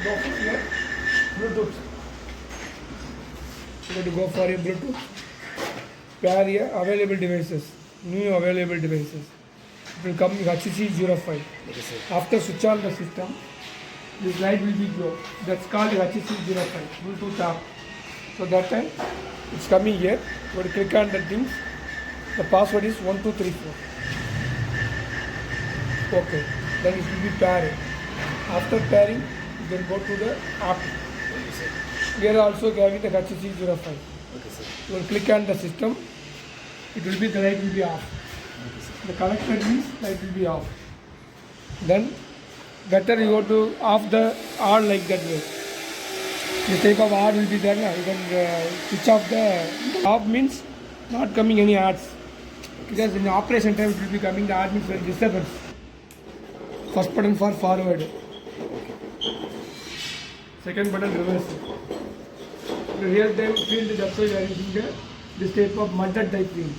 go for your Bluetooth. You have to go for your Bluetooth. Pair your available devices, new available devices. It will come HC05. Okay, sir. After switch on the system, this light will be glow. That's called HC05, Bluetooth app. So that time it's coming here. You have to click on the things. The password is 1234. Okay. Then it will be pairing. After pairing, you can go to the app. Okay, sir. Here also having the HC05. Okay, sir. You will click on the system. It will be the light will be off. Okay, sir. The connected means light will be off. Then better you go to off the on like that way. This type of ad will be there now. You can switch off the off means not coming any ads. Because in the operation time it will be coming the ad means disturbance. First button for forward. Second button reverse. The real time field is also you are using this type of mudder type field.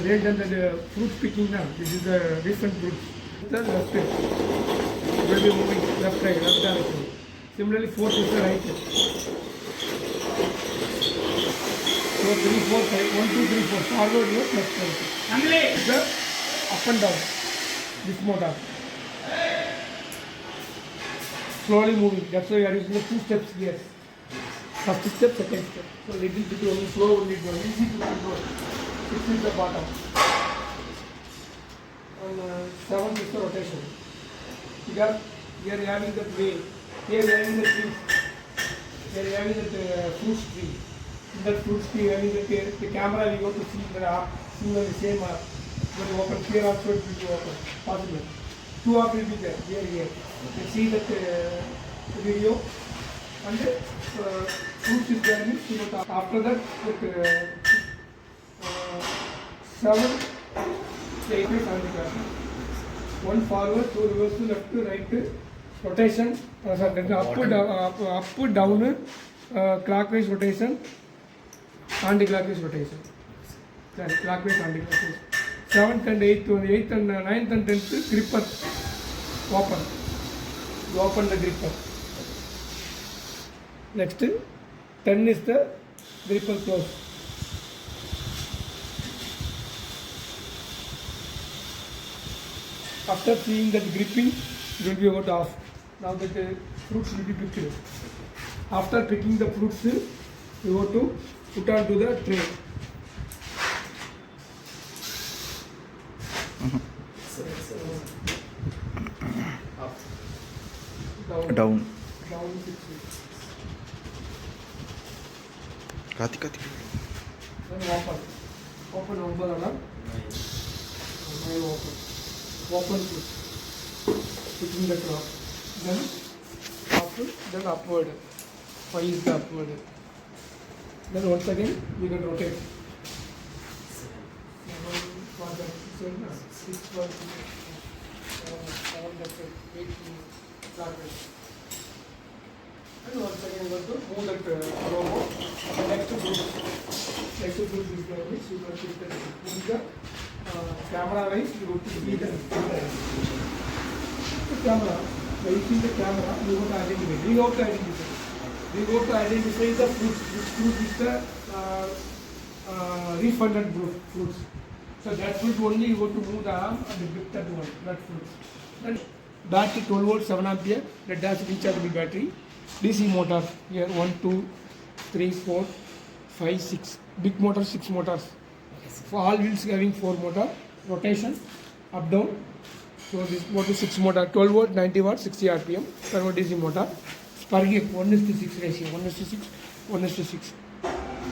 Real time the fruit picking now. This is the different fruits. The left side. It will be moving left right, left direction. Similarly, fourth is the right side. So 3, 4, 5, 1, 2, 3, 4. Forward left, left right. The up and down. This motor. Slowly moving. That's why we are using the 2 steps here. First step, second step. So little bit only slow, only go. Easy to control. 6 is the bottom. And 7 is the rotation. Here we are having the way. Here we are having the trees. Here we are having the fruit tree. In that fruit tree, we are having the camera. We go to see the same app. When you open here also, it will be open. Possible. 2 app will be there. Here. You see that video. And fruits is there. After that, 7, 8 is on the class. 1 forward, 2 reverse, left, right, rotation, up, down, clockwise rotation, anti-clockwise rotation. Clockwise, anti-clockwise. 7th and 8th, 8th and 9th and 10th, gripper, open. You open the gripper. Next, 10 is the gripper close. After seeing that gripping, it will be about off. Now that the fruits will be picked. After picking the fruits, you have to put onto the tray. Up. Down. Down 6. Kati. Then open. Open umbrella. 9 open. Open foot. Picking the clock. Then up, then upward. 5 is the upward. Then once again you can rotate. 7, 6, 1, 7, 8, clockwise. And once again you have to move that robo. Next to group. Next to group is the which you can shift the camera wise you have to see the camera. By using the camera, you have to identify. We have to identify the fruits. This fruit is the refunded fruits. So that fruit only you have to move the arm and pick that one, that fruit. Then battery 12 volts, 7 ampere. That has rechargeable battery. DC motor here 1, 2, 3, 4, 5, 6. Big motor 6 motors. For all wheels having 4 motor. Rotation up down. So this motor 6 motor 12 volt 90 watt 60 rpm. Servo DC motor. Per gear 1:6 ratio 1:6 1:6.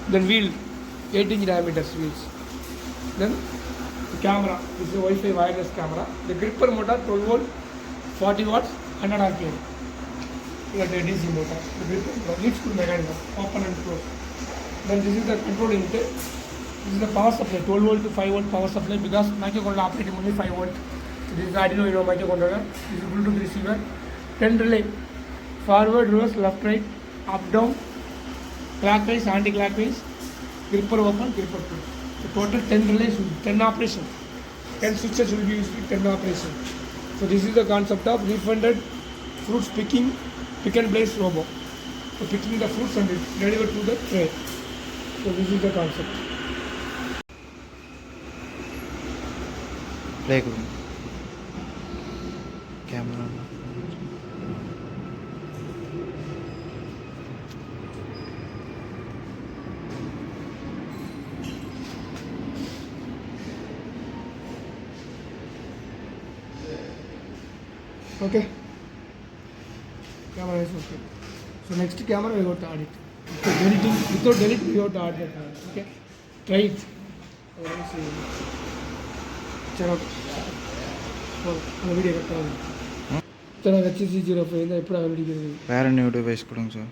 Then wheel 8-inch diameters wheels. Then the camera this is a Wi-Fi wireless camera. The gripper motor 12 volt 40 watts 100 rpm. The DC motor. The gripper leads to mechanism open and close. Then this is the control intake. This is the power supply 12 volt to 5 volt power supply because microcontroller operating only 5 volt. So this is Arduino microcontroller. This is Bluetooth receiver. 10 relay. Forward, reverse, left, right, up, down, clockwise, anti-clockwise, gripper open, gripper close. So total 10 relays, 10 operations. 10 switches will be used with 10 operations. So this is the concept of refunded fruits picking, pick and place robot. So picking the fruits and deliver to the tray. So this is the concept. Playground. Camera. Okay. Camera is okay. So next camera we got to add it. Without deleting we have to add that camera. Okay. Try it. चलो அந்த video கட்டாது சரி HC05 இந்த எப்படி வெடிக்கிறது வேற new device கொடுங்க sir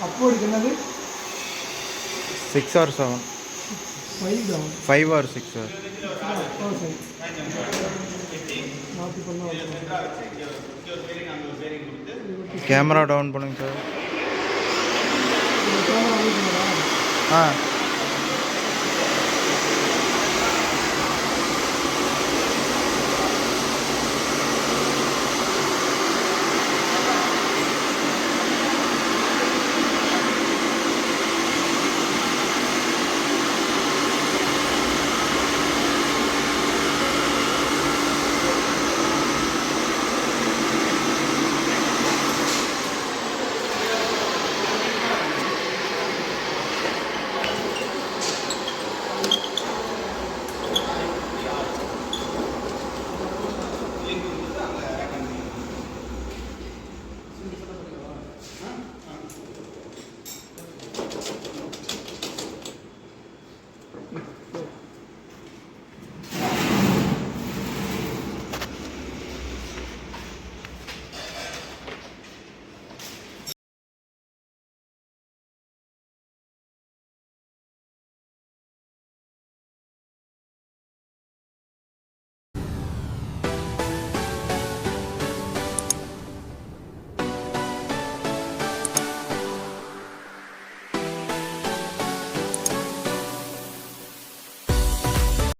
upward என்னது 6 or 7 5 down 5 or 6 sir சரி மாத்தி பண்ணா கேமரா டவுன் பண்ணுங்க சார் கேமரா ஆன் பண்ணுடா